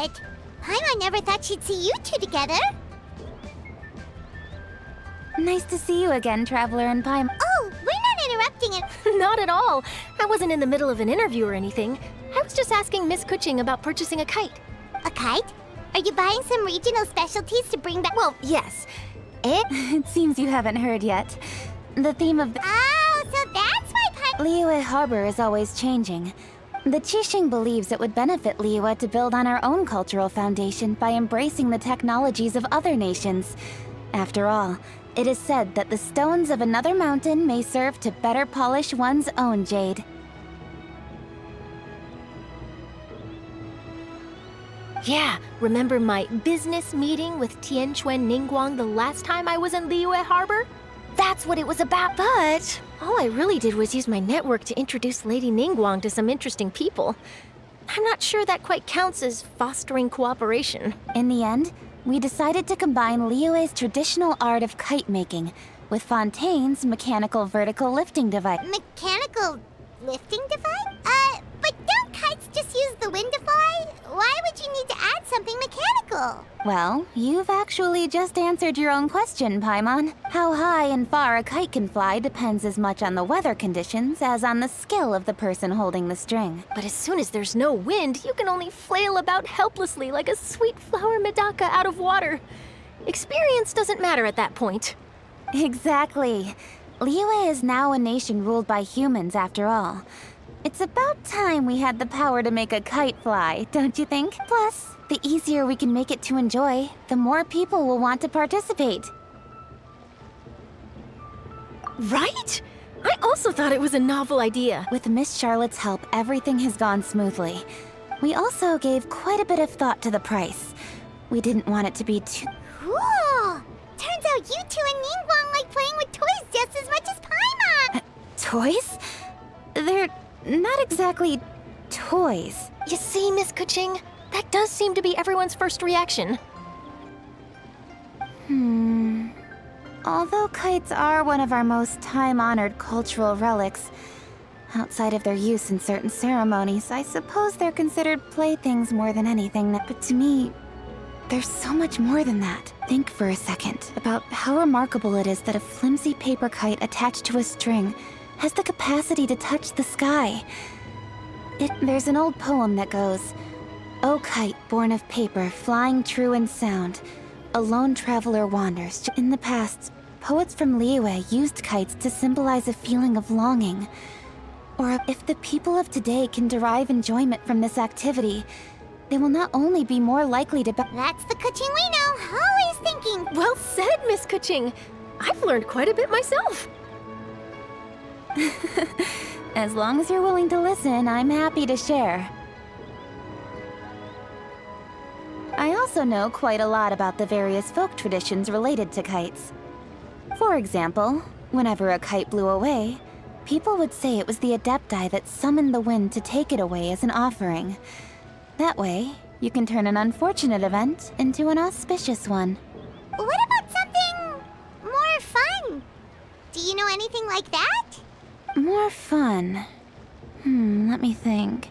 it! Paimon never thought she'd see you two together. Nice to see you again, Traveler and Paimon. Oh, we're not interrupting it. Not at all. I wasn't in the middle of an interview or anything. I was just asking Miss Kuching about purchasing a kite. A kite? Are you buying some regional specialties to bring back? Well, yes. And It seems you haven't heard yet. The theme of the Oh, so that's why Liyue Harbor is always changing. The Qixing believes it would benefit Liyue to build on our own cultural foundation by embracing the technologies of other nations. After all, it is said that the stones of another mountain may serve to better polish one's own jade. yeah, remember my business meeting with Tianquan Ningguang the last time I was in Liyue Harbor? That's what it was about, but all I really did was use my network to introduce Lady Ningguang to some interesting people. I'm not sure that quite counts as fostering cooperation. In the end, we decided to combine Liyue's traditional art of kite making with Fontaine's mechanical vertical lifting device. mechanical lifting device? But don't kites just use the wind to fly? Why would you need to add something mechanical? Well, you've actually just answered your own question, Paimon. How high and far a kite can fly depends as much on the weather conditions as on the skill of the person holding the string. But as soon as there's no wind, you can only flail about helplessly like a sweet flower medaka out of water. Experience doesn't matter at that point. Exactly. Liyue is now a nation ruled by humans, after all. It's about time we had the power to make a kite fly, don't you think? Plus, the easier we can make it to enjoy, the more people will want to participate. Right? I also thought it was a novel idea. With Miss Charlotte's help, everything has gone smoothly. We also gave quite a bit of thought to the price. We didn't want it to be too... Cool! Turns out you two and Ningguang like playing with toys just as much as Paimon! Toys? They're not exactly toys. You see, Miss Kuching? That does seem to be everyone's first reaction. Although kites are one of our most time-honored cultural relics, outside of their use in certain ceremonies, I suppose they're considered playthings more than anything. But to me, there's so much more than that. Think for a second about how remarkable it is that a flimsy paper kite attached to a string has the capacity to touch the sky. There's an old poem that goes, "O kite born of paper, flying true in sound, a lone traveler wanders." In the past, poets from Liyue used kites to symbolize a feeling of longing. Or if the people of today can derive enjoyment from this activity, they will not only be more likely to... That's the Kuching we know, always thinking. Well said, Miss Kuching. I've learned quite a bit myself. As long as you're willing to listen, I'm happy to share. I also know quite a lot about the various folk traditions related to kites. For example, whenever a kite blew away, people would say it was the Adepti that summoned the wind to take it away as an offering. That way, you can turn an unfortunate event into an auspicious one. What about something more fun? Do you know anything like that? More fun. Let me think.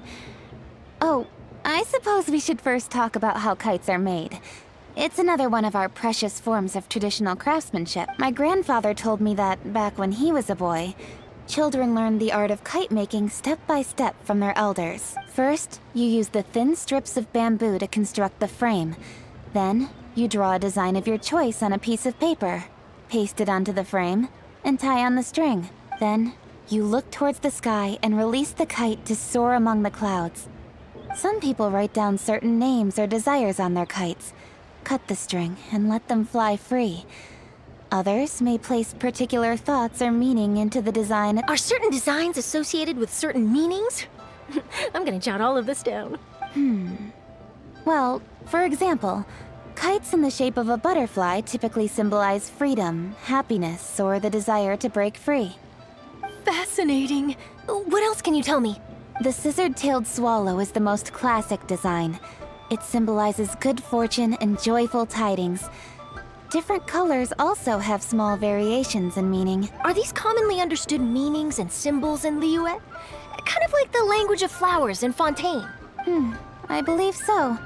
Oh, I suppose we should first talk about how kites are made. It's another one of our precious forms of traditional craftsmanship. My grandfather told me that, back when he was a boy, children learned the art of kite making step by step from their elders. First, you use the thin strips of bamboo to construct the frame. Then, you draw a design of your choice on a piece of paper, paste it onto the frame, and tie on the string. Then, you look towards the sky and release the kite to soar among the clouds. Some people write down certain names or desires on their kites, cut the string, and let them fly free. Others may place particular thoughts or meaning into the design. Are certain designs associated with certain meanings? I'm gonna jot all of this down. Well, for example, kites in the shape of a butterfly typically symbolize freedom, happiness, or the desire to break free. Fascinating. What else can you tell me? The scissor-tailed swallow is the most classic design. It symbolizes good fortune and joyful tidings. Different colors also have small variations in meaning. Are these commonly understood meanings and symbols in Liyue? Kind of like the language of flowers in Fontaine. I believe so.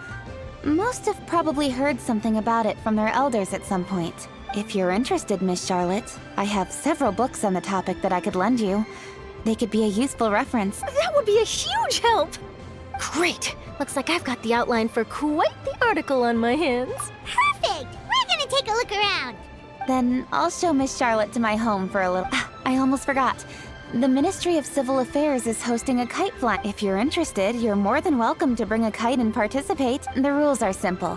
Most have probably heard something about it from their elders at some point. If you're interested, Miss Charlotte, I have several books on the topic that I could lend you. They could be a useful reference. That would be a huge help! Great! Looks like I've got the outline for quite the article on my hands. Perfect! We're gonna take a look around. Then I'll show Miss Charlotte to my home for a little... I almost forgot. The Ministry of Civil Affairs is hosting a kite fly. If you're interested, you're more than welcome to bring a kite and participate. The rules are simple.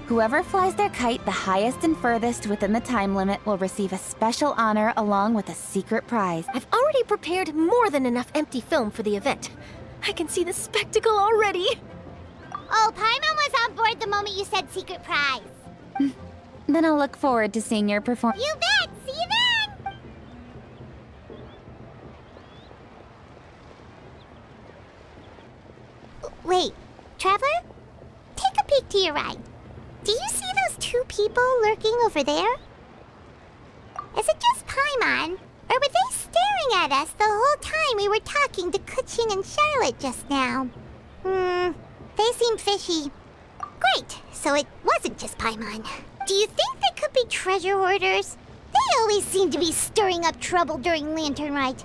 Whoever flies their kite the highest and furthest within the time limit will receive a special honor along with a secret prize. I've already prepared more than enough empty film for the event. I can see the spectacle already. Oh, Paimon was on board the moment you said secret prize. Then I'll look forward to seeing your performance. You bet! See you then! Wait, Traveler? Take a peek to your right. Do you see those two people lurking over there? Is it just Paimon? Or were they staring at us the whole time we were talking to Kuching and Charlotte just now? They seem fishy. Great, so it wasn't just Paimon. Do you think they could be treasure hoarders? They always seem to be stirring up trouble during Lantern Rite.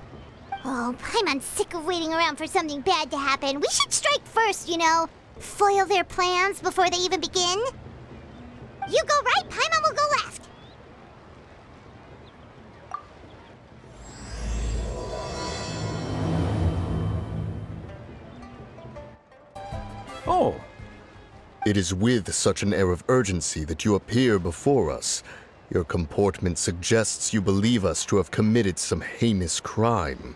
Oh, Paimon's sick of waiting around for something bad to happen. We should strike first, you know. Foil their plans before they even begin. You go right, Paimon will go left. Oh. It is with such an air of urgency that you appear before us. Your comportment suggests you believe us to have committed some heinous crime.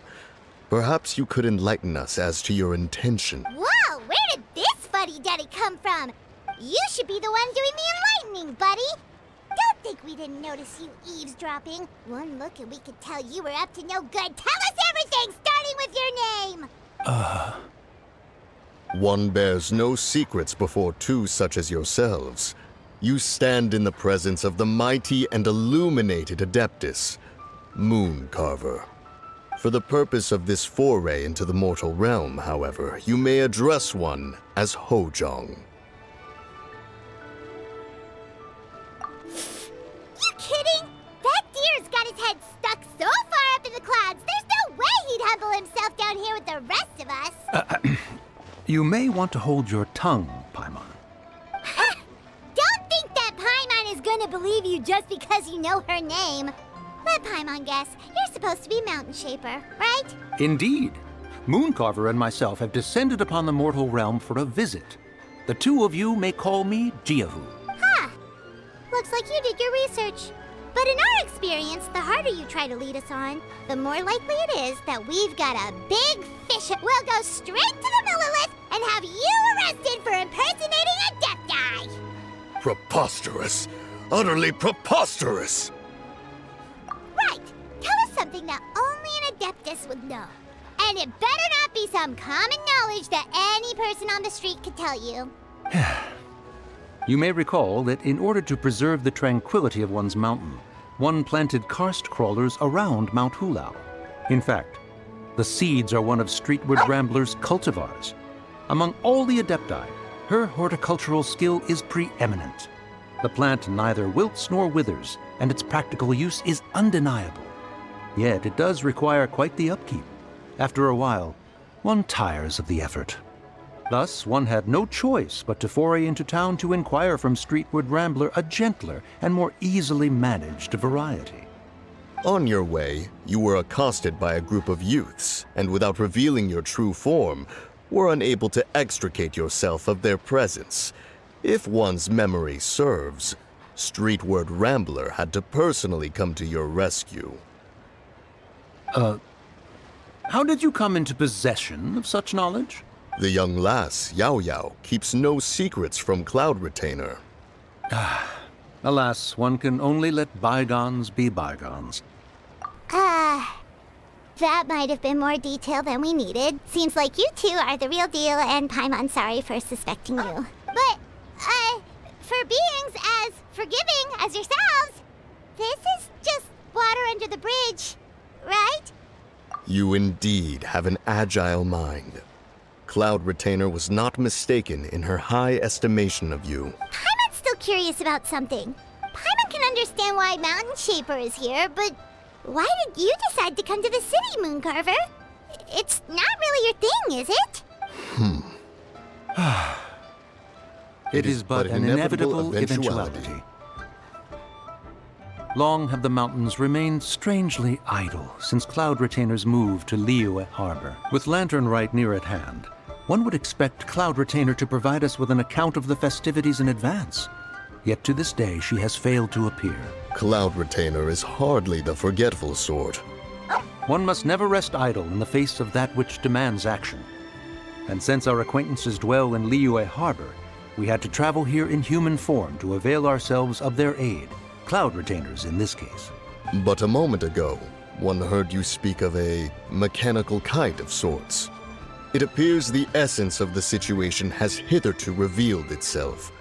Perhaps you could enlighten us as to your intention. Whoa, where did this fuddy-duddy come from? You should be the one doing the enlightening, buddy. Don't think we didn't notice you eavesdropping. One look and we could tell you were up to no good. Tell us everything, starting with your name. One bears no secrets before two such as yourselves. You stand in the presence of the mighty and illuminated Adeptus, Mooncarver. For the purpose of this foray into the mortal realm, however, you may address one as Hojong. You kidding? That deer's got his head stuck so far up in the clouds, there's no way he'd humble himself down here with the rest of us. You may want to hold your tongue, Paimon. Don't think that Paimon is gonna believe you just because you know her name. Let Paimon guess. You're supposed to be Mountain Shaper, right? Indeed. Mooncarver and myself have descended upon the mortal realm for a visit. The two of you may call me Jiahu. Huh. Looks like you did your research. But in our experience, the harder you try to lead us on, the more likely it is that we've got a big fish. We'll go straight to the Millilith and have you arrested for impersonating a Death Guy. Preposterous! Utterly preposterous! Right. Tell us something that only an Adeptus would know. And it better not be some common knowledge that any person on the street could tell you. You may recall that in order to preserve the tranquility of one's mountain, one planted karst crawlers around Mount Hulao. In fact, the seeds are one of Streetwood Rambler's cultivars. Among all the Adepti, her horticultural skill is preeminent. The plant neither wilts nor withers, and its practical use is undeniable. Yet it does require quite the upkeep. After a while, one tires of the effort. Thus, one had no choice but to foray into town to inquire from Streetwood Rambler a gentler and more easily managed variety. On your way, you were accosted by a group of youths, and without revealing your true form, were unable to extricate yourself of their presence. If one's memory serves, Streetward Rambler had to personally come to your rescue. How did you come into possession of such knowledge? The young lass, Yao Yao, keeps no secrets from Cloud Retainer. Alas, one can only let bygones be bygones. That might have been more detail than we needed. Seems like you two are the real deal, and Paimon's sorry for suspecting you. But, for beings as forgiving as yourselves, this is just water under the bridge, right? You indeed have an agile mind. Cloud Retainer was not mistaken in her high estimation of you. Paimon's still curious about something. Paimon can understand why Mountain Shaper is here, but why did you decide to come to the city, Mooncarver? It's not really your thing, is it? It is but an inevitable eventuality. Long have the mountains remained strangely idle since Cloud Retainer's move to Liyue Harbor. With Lantern Rite near at hand, one would expect Cloud Retainer to provide us with an account of the festivities in advance. Yet to this day, she has failed to appear. Cloud Retainer is hardly the forgetful sort. One must never rest idle in the face of that which demands action. And since our acquaintances dwell in Liyue Harbor, we had to travel here in human form to avail ourselves of their aid. Cloud Retainers in this case. But a moment ago, one heard you speak of a mechanical kite of sorts. It appears the essence of the situation has hitherto revealed itself.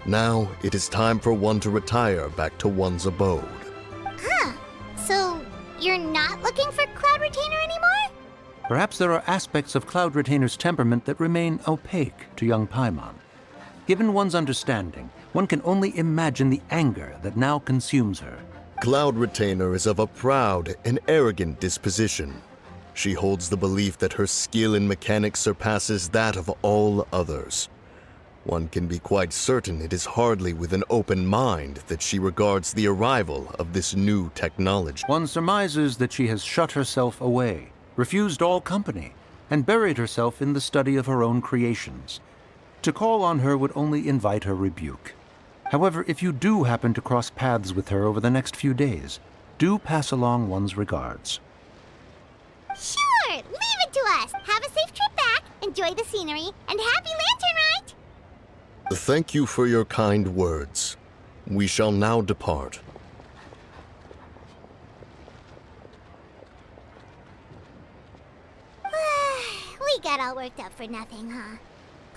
Now it is time for one to retire back to one's abode. Huh. So, you're not looking for Cloud Retainer anymore? Perhaps there are aspects of Cloud Retainer's temperament that remain opaque to young Paimon. Given one's understanding, one can only imagine the anger that now consumes her. Cloud Retainer is of a proud and arrogant disposition. She holds the belief that her skill in mechanics surpasses that of all others. One can be quite certain it is hardly with an open mind that she regards the arrival of this new technology. One surmises that she has shut herself away, refused all company, and buried herself in the study of her own creations. To call on her would only invite her rebuke. However, if you do happen to cross paths with her over the next few days, do pass along one's regards. Sure, leave it to us. Have a safe trip back, enjoy the scenery, and happy Lantern Rite! Thank you for your kind words. We shall now depart. We got all worked up for nothing, huh?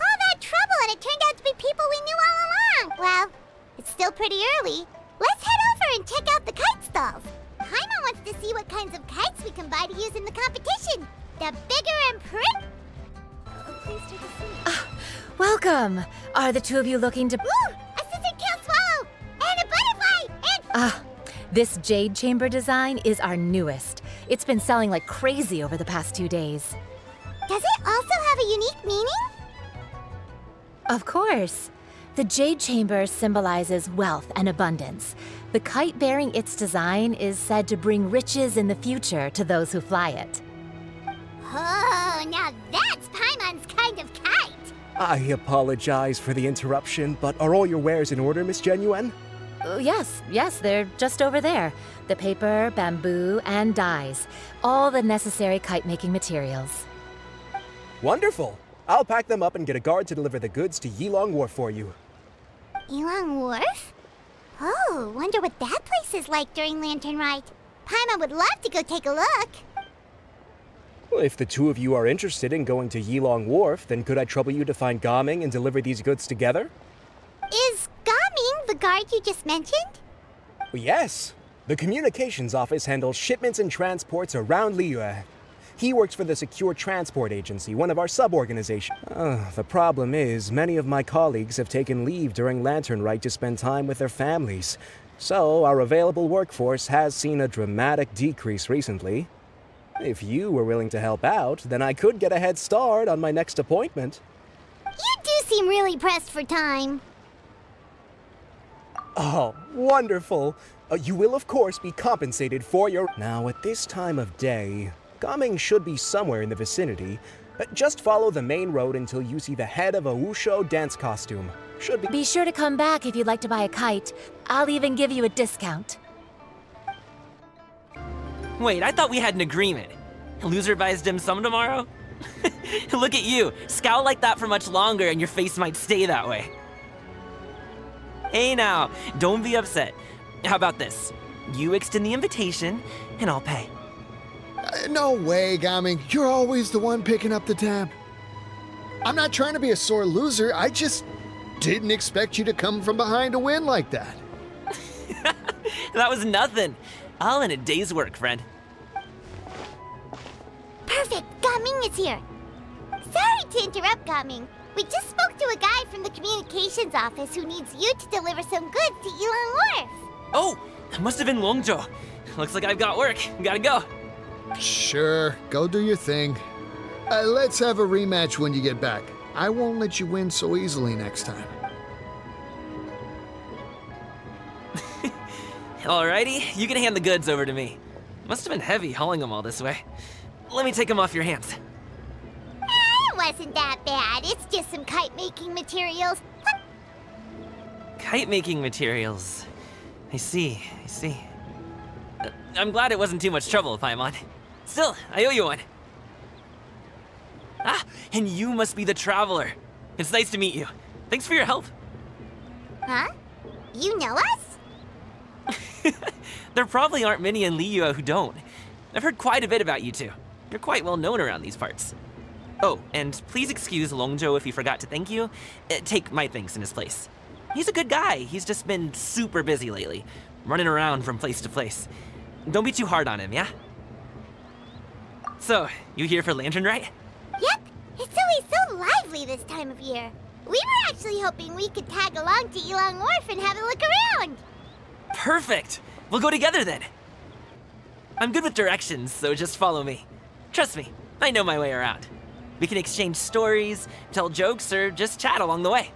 All that trouble and it turned out to be people we knew all along. Well, it's still pretty early. Let's head over and check out the kite stalls. Paimon wants to see what kinds of kites we can buy to use in the competition. The bigger and please take a seat. Welcome. Are the two of you looking to... Ooh, a scissor-tail swallow! And a butterfly! And... This jade chamber design is our newest. It's been selling like crazy over the past 2 days. Does it also have a unique meaning? Of course. The jade chamber symbolizes wealth and abundance. The kite bearing its design is said to bring riches in the future to those who fly it. Oh, now that's Paimon's kind of kite! I apologize for the interruption, but are all your wares in order, Miss Genuine? Yes, they're just over there. The paper, bamboo, and dyes. All the necessary kite-making materials. Wonderful! I'll pack them up and get a guard to deliver the goods to Yilong Wharf for you. Yilong Wharf? Oh, wonder what that place is like during Lantern Rite. Paimon would love to go take a look. Well, if the two of you are interested in going to Yilong Wharf, then could I trouble you to find Gaming and deliver these goods together? Is Gaming the guard you just mentioned? Well, yes. The communications office handles shipments and transports around Liyue. He works for the Secure Transport Agency, one of our sub-organizations. The problem is, many of my colleagues have taken leave during Lantern Rite to spend time with their families. So, our available workforce has seen a dramatic decrease recently. If you were willing to help out, then I could get a head start on my next appointment. You do seem really pressed for time. Oh, wonderful. You will, of course, be compensated for your... Now, at this time of day, Gaming should be somewhere in the vicinity. Just follow the main road until you see the head of a Wushu dance costume. Should be... Be sure to come back if you'd like to buy a kite. I'll even give you a discount. Wait, I thought we had an agreement. Loser buys dim sum tomorrow? Look at you. Scowl like that for much longer and your face might stay that way. Hey now, don't be upset. How about this? You extend the invitation, and I'll pay. No way, Gaming. You're always the one picking up the tab. I'm not trying to be a sore loser. I just didn't expect you to come from behind to win like that. That was nothing. All in a day's work, friend. Perfect, Gaming is here. Sorry, to interrupt, Gaming. We just spoke to a guy from the communications office who needs you to deliver some goods to Ilang Wharf. Oh, that must have been Longjo. Looks like I've got work. Gotta go. Sure, go do your thing. Let's have a rematch when you get back. I won't let you win so easily next time. Alrighty, you can hand the goods over to me. Must have been heavy hauling them all this way. Let me take them off your hands. It wasn't that bad. It's just some kite-making materials. Kite-making materials. I see. I'm glad it wasn't too much trouble, Paimon. Still, I owe you one. Ah, and you must be the traveler. It's nice to meet you. Thanks for your help. Huh? You know us? There probably aren't many in Liyue who don't. I've heard quite a bit about you two. You're quite well known around these parts. Oh, and please excuse Longjo if he forgot to thank you. Take my thanks in his place. He's a good guy. He's just been super busy lately, running around from place to place. Don't be too hard on him, yeah? So, you here for Lantern Rite? Yep. It's always so lively this time of year. We were actually hoping we could tag along to Ilang Wharf and have a look around. Perfect! We'll go together then. I'm good with directions, so just follow me. Trust me, I know my way around. We can exchange stories, tell jokes, or just chat along the way.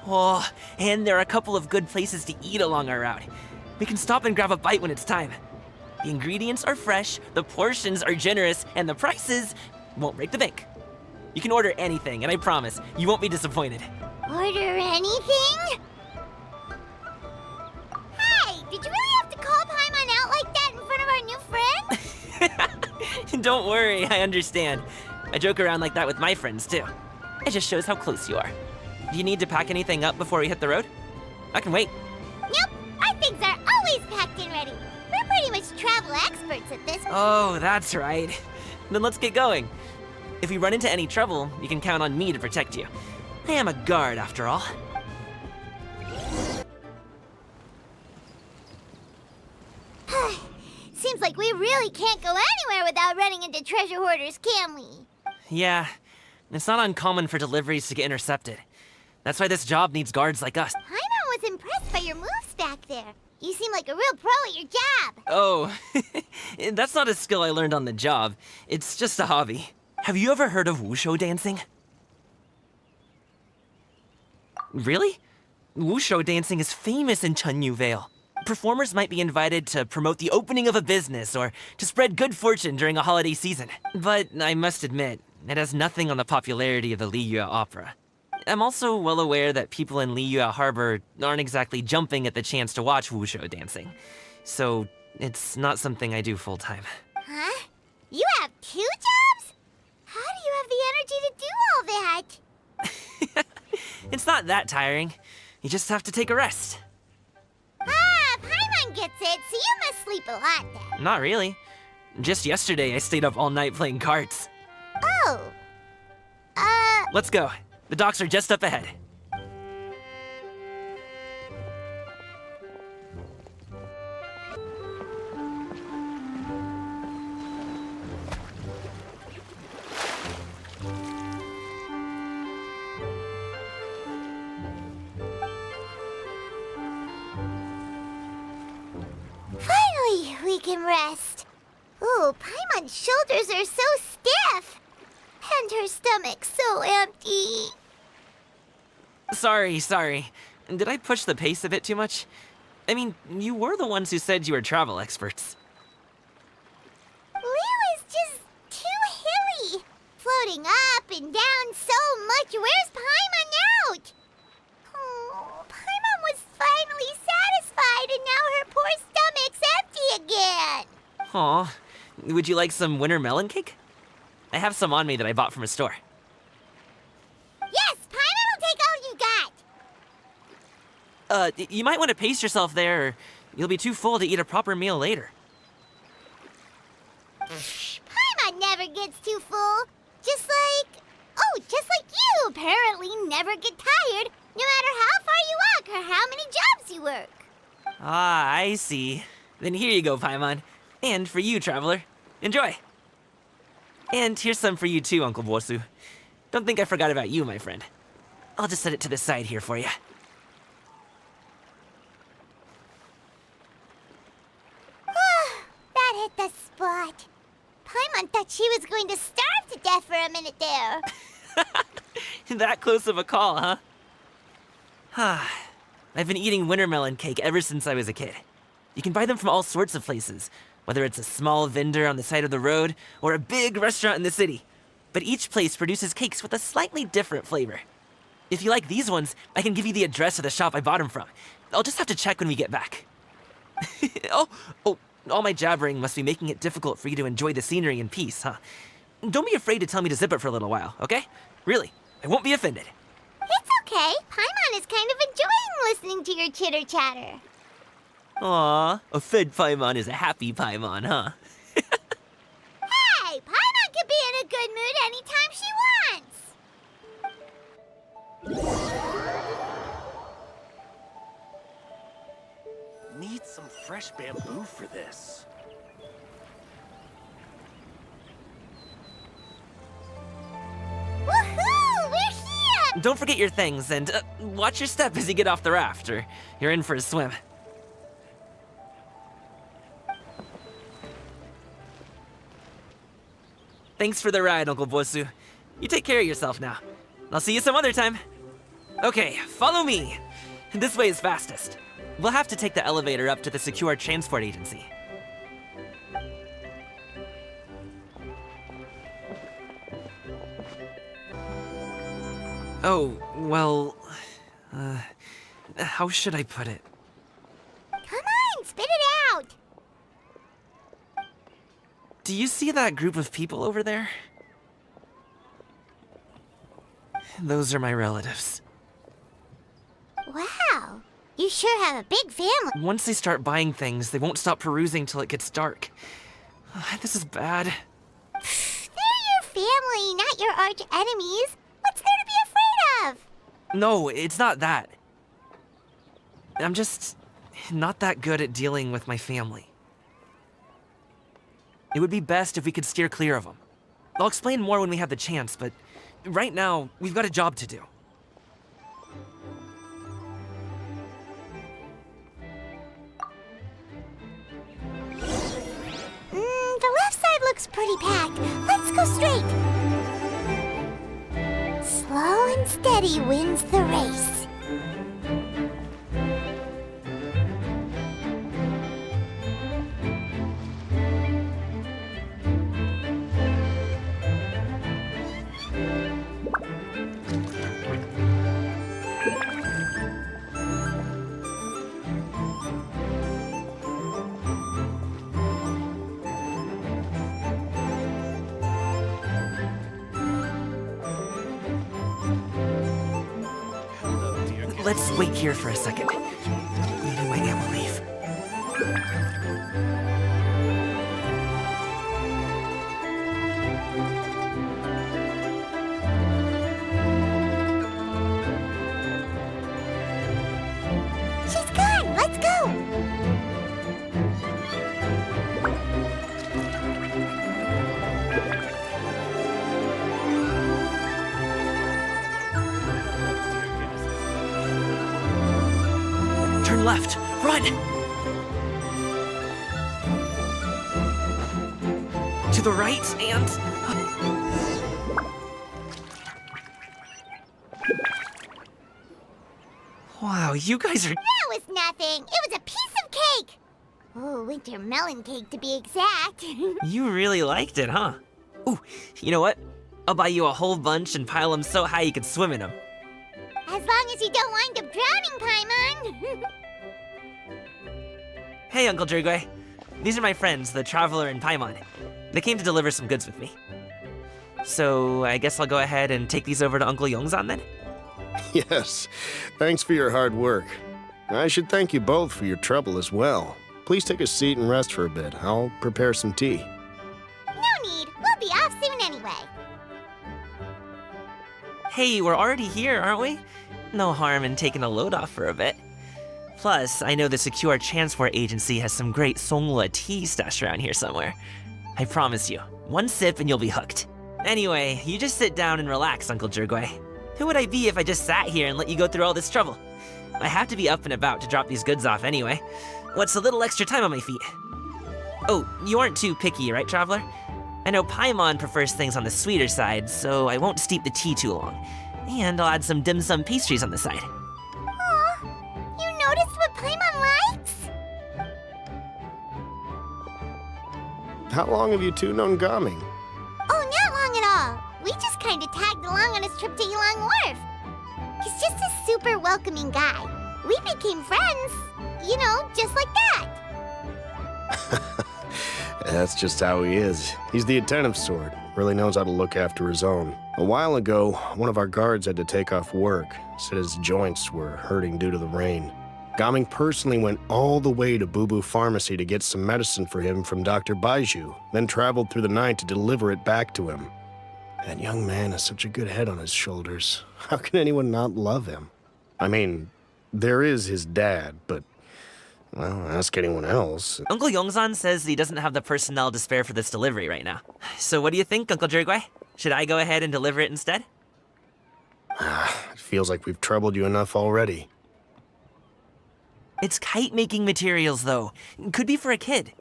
Oh, and there are a couple of good places to eat along our route. We can stop and grab a bite when it's time. The ingredients are fresh, the portions are generous, and the prices won't break the bank. You can order anything, and I promise, you won't be disappointed. Order anything? Hey, did you really have to call Paimon out like that in front of our new friend? Don't worry, I understand. I joke around like that with my friends, too. It just shows how close you are. Do you need to pack anything up before we hit the road? I can wait. Nope, our things are always packed and ready. We're pretty much travel experts at this. Oh, that's right. Then let's get going. If we run into any trouble, you can count on me to protect you. I am a guard, after all. Seems like we really can't go anywhere without running into treasure hoarders, can we? Yeah, it's not uncommon for deliveries to get intercepted. That's why this job needs guards like us. Paimon was impressed by your moves back there. You seem like a real pro at your job. Oh, that's not a skill I learned on the job. It's just a hobby. Have you ever heard of wushu dancing? Really? Wushu dancing is famous in Chunyu Vale. Performers might be invited to promote the opening of a business or to spread good fortune during a holiday season. But I must admit, it has nothing on the popularity of the Liyue Opera. I'm also well aware that people in Liyue Harbor aren't exactly jumping at the chance to watch wushu dancing. So it's not something I do full-time. Huh? You have 2 jobs? How do you have the energy to do all that? It's not that tiring. You just have to take a rest. Ah, Paimon gets it, so you must sleep a lot then. Not really. Just yesterday, I stayed up all night playing cards. Oh. Let's go. The docks are just up ahead. Finally, we can rest. Ooh, Paimon's shoulders are so stiff. And her stomach so empty. Sorry. Did I push the pace a bit too much? I mean, you were the ones who said you were travel experts. Liyue is just too hilly. Floating up and down so much. Where's Paimon out? Oh, Paimon was finally satisfied and now her poor stomach's empty again. Aw, would you like some winter melon cake? I have some on me that I bought from a store. Yes, Paimon will take all you got. You might want to pace yourself there, or you'll be too full to eat a proper meal later. Paimon never gets too full. Just like you apparently never get tired, no matter how far you walk or how many jobs you work. Ah, I see. Then here you go, Paimon. And for you, traveler. Enjoy. And here's some for you too, Uncle Bosu. Don't think I forgot about you, my friend. I'll just set it to the side here for you. That hit the spot. Paimon thought she was going to starve to death for a minute there. That close of a call, huh? I've been eating winter melon cake ever since I was a kid. You can buy them from all sorts of places, whether it's a small vendor on the side of the road or a big restaurant in the city. But each place produces cakes with a slightly different flavor. If you like these ones, I can give you the address of the shop I bought them from. I'll just have to check when we get back. Oh, all my jabbering must be making it difficult for you to enjoy the scenery in peace, huh? Don't be afraid to tell me to zip it for a little while, okay? Really, I won't be offended. It's okay. Paimon is kind of enjoying listening to your chitter-chatter. Aw, a fed Paimon is a happy Paimon, huh? Hey, Paimon can be in a good mood anytime she wants. Need some fresh bamboo for this. Woohoo! We're here! Don't forget your things, and watch your step as you get off the raft, or you're in for a swim. Thanks for the ride, Uncle Bosu. You take care of yourself now. I'll see you some other time. Okay, follow me. This way is fastest. We'll have to take the elevator up to the secure transport agency. Oh, well... how should I put it? Come on, spit it out! Do you see that group of people over there? Those are my relatives. Wow, you sure have a big family. Once they start buying things, they won't stop perusing till it gets dark. This is bad. They're your family, not your arch enemies. What's there to be afraid of? No, it's not that. I'm just not that good at dealing with my family. It would be best if we could steer clear of them. I'll explain more when we have the chance, but right now, we've got a job to do. The left side looks pretty packed. Let's go straight. Slow and steady wins the race. Let's wait here for a second. Maybe my aunt will leave. She's gone. Let's go. Turn left. Run! To the right and... Wow, you guys are... That was nothing. It was a piece of cake. Oh, winter melon cake to be exact. You really liked it, huh? Ooh, you know what? I'll buy you a whole bunch and pile them so high you can swim in them. As long as you don't wind up drowning, Paimon. Hey, Uncle Drigway. These are my friends, the Traveler and Paimon. They came to deliver some goods with me. So, I guess I'll go ahead and take these over to Uncle Yongzan then? Yes, thanks for your hard work. I should thank you both for your trouble as well. Please take a seat and rest for a bit. I'll prepare some tea. No need. We'll be off soon anyway. Hey, we're already here, aren't we? No harm in taking a load off for a bit. Plus, I know the Secure Transport Agency has some great Songhua tea stashed around here somewhere. I promise you, One sip and you'll be hooked. Anyway, you just sit down and relax, Uncle Jirgwe. Who would I be if I just sat here and let you go through all this trouble? I have to be up and about to drop these goods off anyway. What's a little extra time on my feet? Oh, you aren't too picky, right, Traveler? I know Paimon prefers things on the sweeter side, so I won't steep the tea too long. And I'll add some dim sum pastries on the side. Aw, you noticed what Paimon likes? How long have you two known Gaming? Oh, not long at all. We just kind of tagged along on his trip to Yulong Wharf. He's just a super welcoming guy. We became friends, you know, just like that. That's just how he is. He's the attentive sort. Really knows how to look after his own. A while ago, one of our guards had to take off work. Said his joints were hurting due to the rain. Gaming personally went all the way to Boo Boo Pharmacy to get some medicine for him from Dr. Baiju, then traveled through the night to deliver it back to him. That young man has such a good head on his shoulders. How can anyone not love him? I mean, there is his dad, but, well, ask anyone else. Uncle Yongzan says he doesn't have the personnel to spare for this delivery right now. So what do you think, Uncle Jirgwe? Should I go ahead and deliver it instead? It feels like we've troubled you enough already. It's kite-making materials, though. Could be for a kid.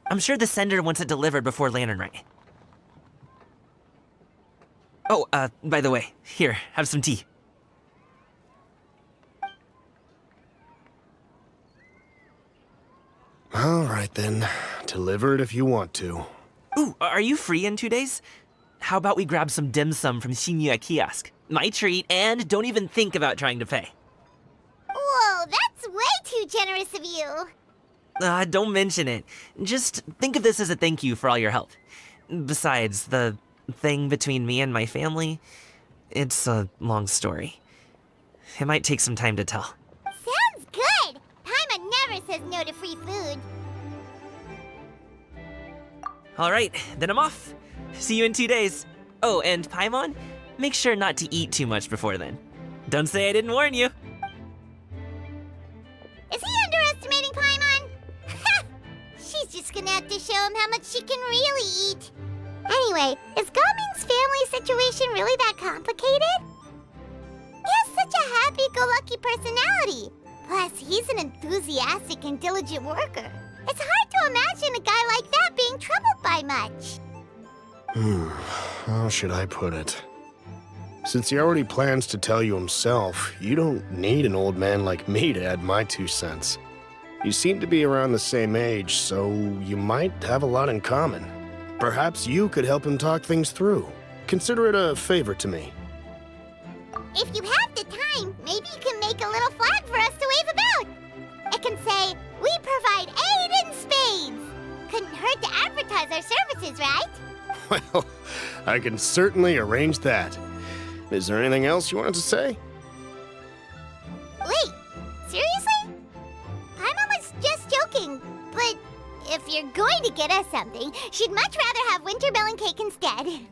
I'm sure the sender wants it delivered before Lantern Rite. Oh, by the way, here, have some tea. All right, then. Deliver it if you want to. Ooh, are you free in 2 days? How about we grab some dim sum from Shinya Kiosk? My treat, and don't even think about trying to pay. Whoa, that's way too generous of you. Don't mention it. Just think of this as a thank you for all your help. Besides, the thing between me and my family, it's a long story. It might take some time to tell. Sounds good. Paimon never says no to free food. All right, then I'm off. See you in 2 days. Oh, and Paimon, make sure not to eat too much before then. Don't say I didn't warn you. Is he underestimating Paimon? She's just gonna have to show him how much she can really eat. Anyway, is Gaming's family situation really that complicated? He has such a happy-go-lucky personality. Plus, he's an enthusiastic and diligent worker. It's hard to imagine a guy like that being troubled by much. How should I put it? Since he already plans to tell you himself, you don't need an old man like me to add my 2 cents. You seem to be around the same age, so you might have a lot in common. Perhaps you could help him talk things through. Consider it a favor to me. If you have the time, maybe you can make a little flag for us to wave about. It can say, "We provide aid in spades." Couldn't hurt to advertise our services, right? Well, I can certainly arrange that. Is there anything else you wanted to say? Wait, seriously? Paimon was just joking, but if you're going to get us something, she'd much rather have winter melon cake instead.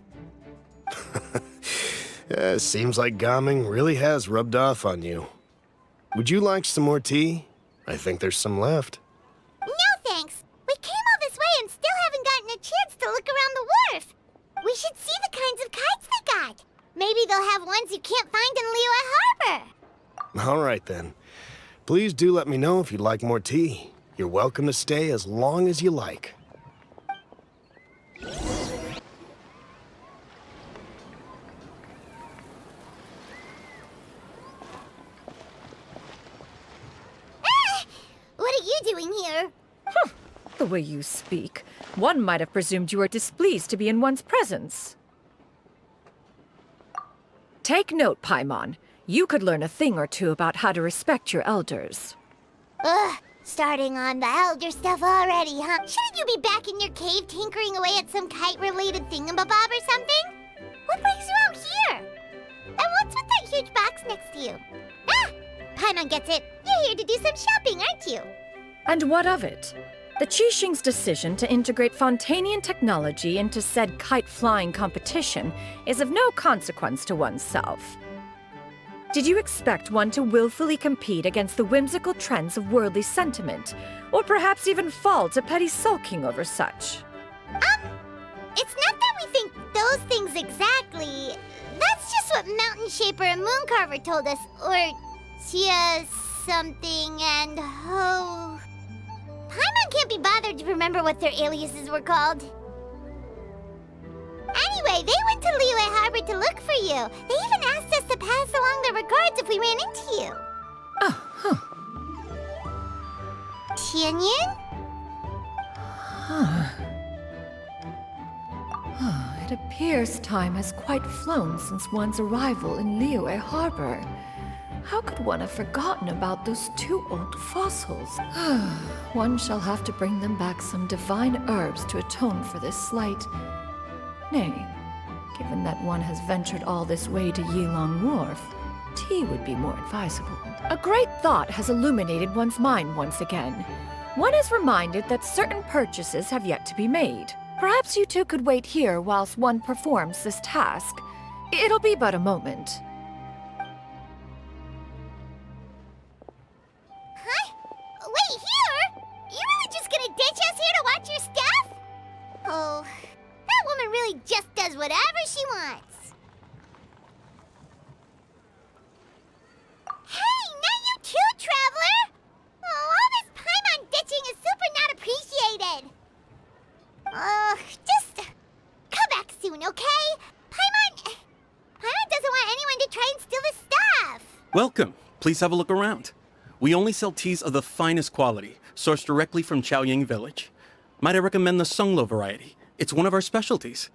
Seems like Gaming really has rubbed off on you. Would you like some more tea? I think there's some left. No thanks. We came all this way and still haven't gotten a chance to look around the wharf. We should see the kinds of kites they got. Maybe they'll have ones you can't find in Liyue Harbor. All right, then. Please do let me know if you'd like more tea. You're welcome to stay as long as you like. What are you doing here? The way you speak, one might have presumed you were displeased to be in one's presence. Take note, Paimon. You could learn a thing or two about how to respect your elders. Ugh, starting on the elder stuff already, huh? Shouldn't you be back in your cave tinkering away at some kite-related thingamabob or something? What brings you out here? And what's with that huge box next to you? Ah! Paimon gets it. You're here to do some shopping, aren't you? And what of it? The Qixing's decision to integrate Fontanian technology into said kite-flying competition is of no consequence to oneself. Did you expect one to willfully compete against the whimsical trends of worldly sentiment, or perhaps even fall to petty sulking over such? It's not that we think those things exactly. That's just what Mountain Shaper and Moon Carver told us. Or Tia something and oh... Paimon can't be bothered to remember what their aliases were called. Anyway, they went to Liyue Harbor to look for you. They even asked us to pass along their regards if we ran into you. Oh, huh. Tianyin? It appears time has quite flown since one's arrival in Liyue Harbor. How could one have forgotten about those two old fossils? One shall have to bring them back some divine herbs to atone for this slight. Nay, given that one has ventured all this way to Yilong Wharf, tea would be more advisable. A great thought has illuminated one's mind once again. One is reminded that certain purchases have yet to be made. Perhaps you two could wait here whilst one performs this task. It'll be but a moment. Huh? Wait, here? You really just gonna ditch us here to watch your stuff? Oh, that woman really just does whatever she wants. Hey, not you too, Traveler! Oh, all this Paimon ditching is super not appreciated. Just come back soon, okay? Paimon doesn't want anyone to try and steal his stuff. Welcome. Please have a look around. We only sell teas of the finest quality, sourced directly from Chaoying Village. Might I recommend the Sunglo variety? It's one of our specialties.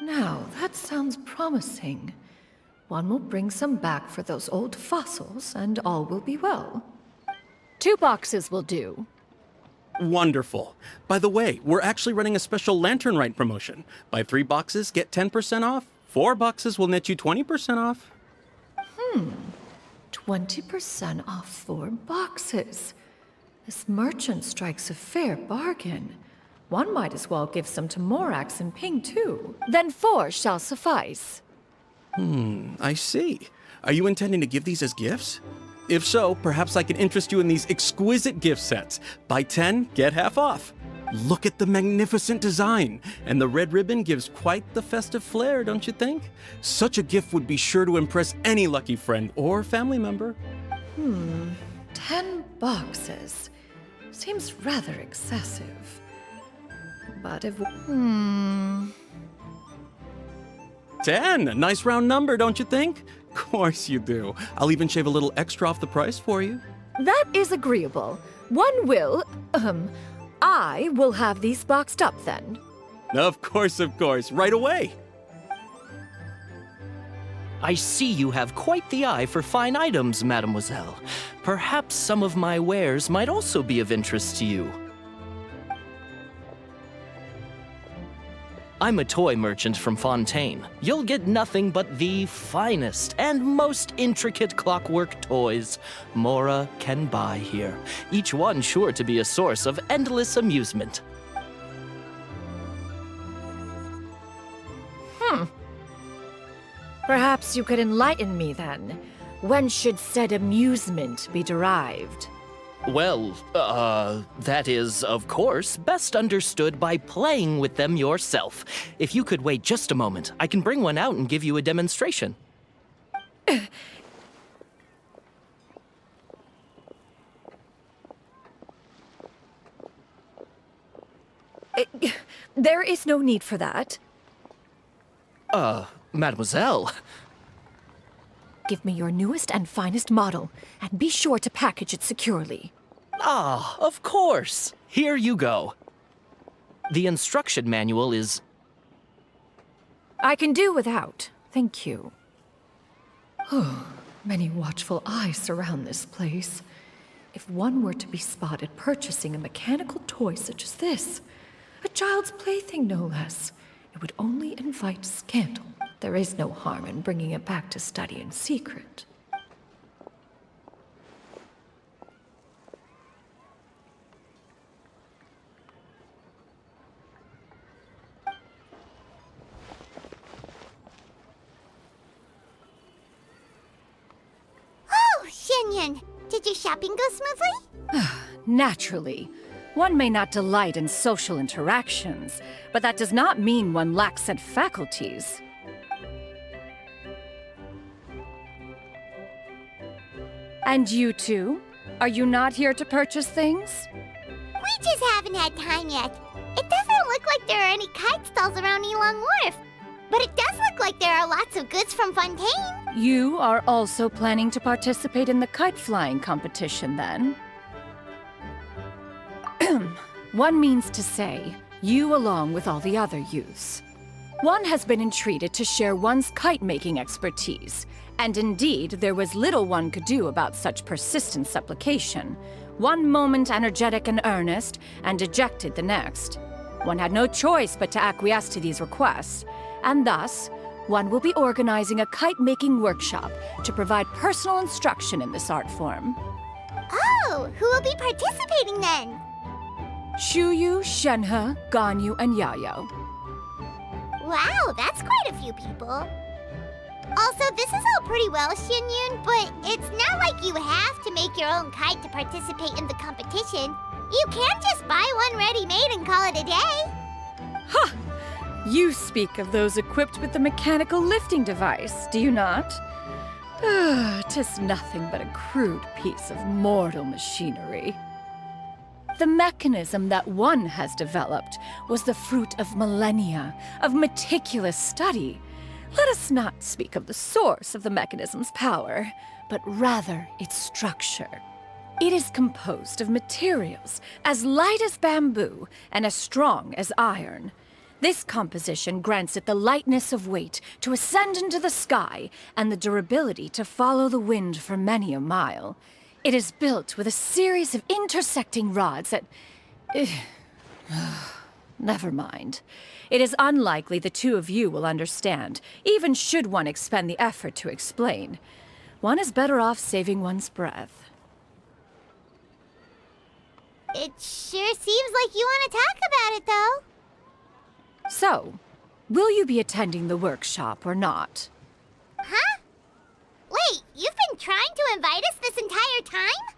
Now, that sounds promising. One will bring some back for those old fossils, and all will be well. 2 boxes will do. Wonderful. By the way, we're actually running a special Lantern Rite promotion. Buy 3 boxes, get 10% off. 4 boxes will net you 20% off. 20% off 4 boxes. This merchant strikes a fair bargain. One might as well give some to Morax and Ping, too. Then 4 shall suffice. I see. Are you intending to give these as gifts? If so, perhaps I can interest you in these exquisite gift sets. Buy 10, get half off. Look at the magnificent design, and the red ribbon gives quite the festive flair, don't you think? Such a gift would be sure to impress any lucky friend or family member. 10 boxes. Seems rather excessive. But if... 10, a nice round number, don't you think? Of course you do. I'll even shave a little extra off the price for you. That is agreeable. One will... I will have these boxed up then. Of course, right away. I see you have quite the eye for fine items, mademoiselle. Perhaps some of my wares might also be of interest to you. I'm a toy merchant from Fontaine. You'll get nothing but the finest and most intricate clockwork toys Mora can buy here, each one sure to be a source of endless amusement. Perhaps you could enlighten me then. When should said amusement be derived? Well, that is, of course, best understood by playing with them yourself. If you could wait just a moment, I can bring one out and give you a demonstration. There is no need for that. Mademoiselle. Give me your newest and finest model, and be sure to package it securely. Ah, of course. Here you go. The instruction manual is... I can do without, thank you. Many watchful eyes surround this place. If one were to be spotted purchasing a mechanical toy such as this, a child's plaything no less, it would only invite scandal. There is no harm in bringing it back to study in secret. Oh, Shenyan, did your shopping go smoothly? Naturally. One may not delight in social interactions, but that does not mean one lacks said faculties. And you two? Are you not here to purchase things? We just haven't had time yet. It doesn't look like there are any kite stalls around Elong Wharf. But it does look like there are lots of goods from Fontaine. You are also planning to participate in the kite flying competition, then? One means to say, you along with all the other youths. One has been entreated to share one's kite-making expertise, and indeed, there was little one could do about such persistent supplication. One moment energetic and earnest, and dejected the next. One had no choice but to acquiesce to these requests, and thus, one will be organizing a kite-making workshop to provide personal instruction in this art form. Oh, who will be participating then? Shuyu, Shenhe, Ganyu, and Yayo. Wow, that's quite a few people. Also, this is all pretty well, Xianyun, but it's not like you have to make your own kite to participate in the competition. You can't just buy one ready-made and call it a day. Ha! You speak of those equipped with the mechanical lifting device, do you not? 'Tis nothing but a crude piece of mortal machinery. The mechanism that one has developed was the fruit of millennia of meticulous study. Let us not speak of the source of the mechanism's power, but rather its structure. It is composed of materials as light as bamboo and as strong as iron. This composition grants it the lightness of weight to ascend into the sky and the durability to follow the wind for many a mile. It is built with a series of intersecting rods that... Never mind. It is unlikely the two of you will understand, even should one expend the effort to explain. One is better off saving one's breath. It sure seems like you want to talk about it, though. So, will you be attending the workshop or not? Huh? Wait, you've been trying to invite us this entire time?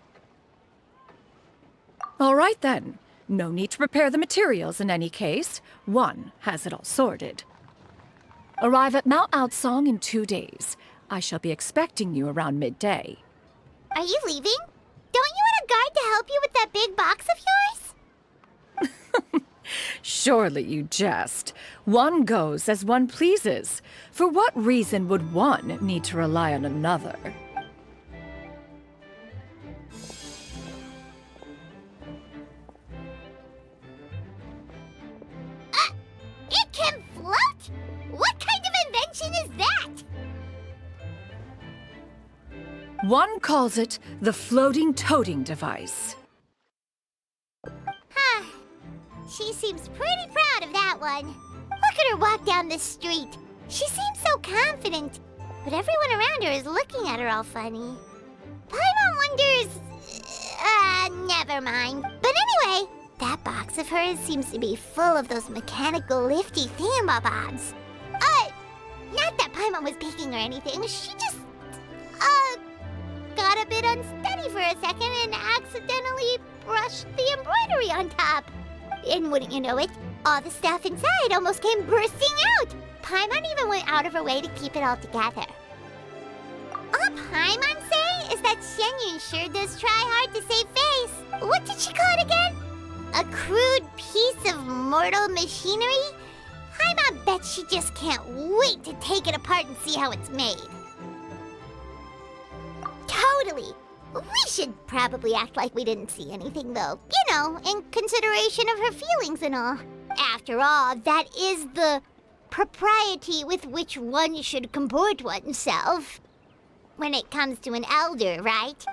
All right then. No need to prepare the materials in any case. One has it all sorted. Arrive at Mount Outsong in 2 days. I shall be expecting you around midday. Are you leaving? Don't you want a guard to help you with that big box of yours? Surely you jest. One goes as one pleases. For what reason would one need to rely on another? It can float? What kind of invention is that? One calls it the floating toting device. Huh. She seems pretty proud of that one. Look at her walk down the street. She seems so confident, but everyone around her is looking at her all funny. Paimon wonders... never mind. But anyway, that box of hers seems to be full of those mechanical lifty thingamabobs. Not that Paimon was peeking or anything. She just, got a bit unsteady for a second and accidentally brushed the embroidery on top. And wouldn't you know it, all the stuff inside almost came bursting out. Paimon even went out of her way to keep it all together. All Paimon say is that Xianyun sure does try hard to save face. What did she call it again? A crude piece of mortal machinery? Paimon bets she just can't wait to take it apart and see how it's made. Totally. We should probably act like we didn't see anything, though. You know, in consideration of her feelings and all. After all, that is the propriety with which one should comport oneself. When it comes to an elder, right?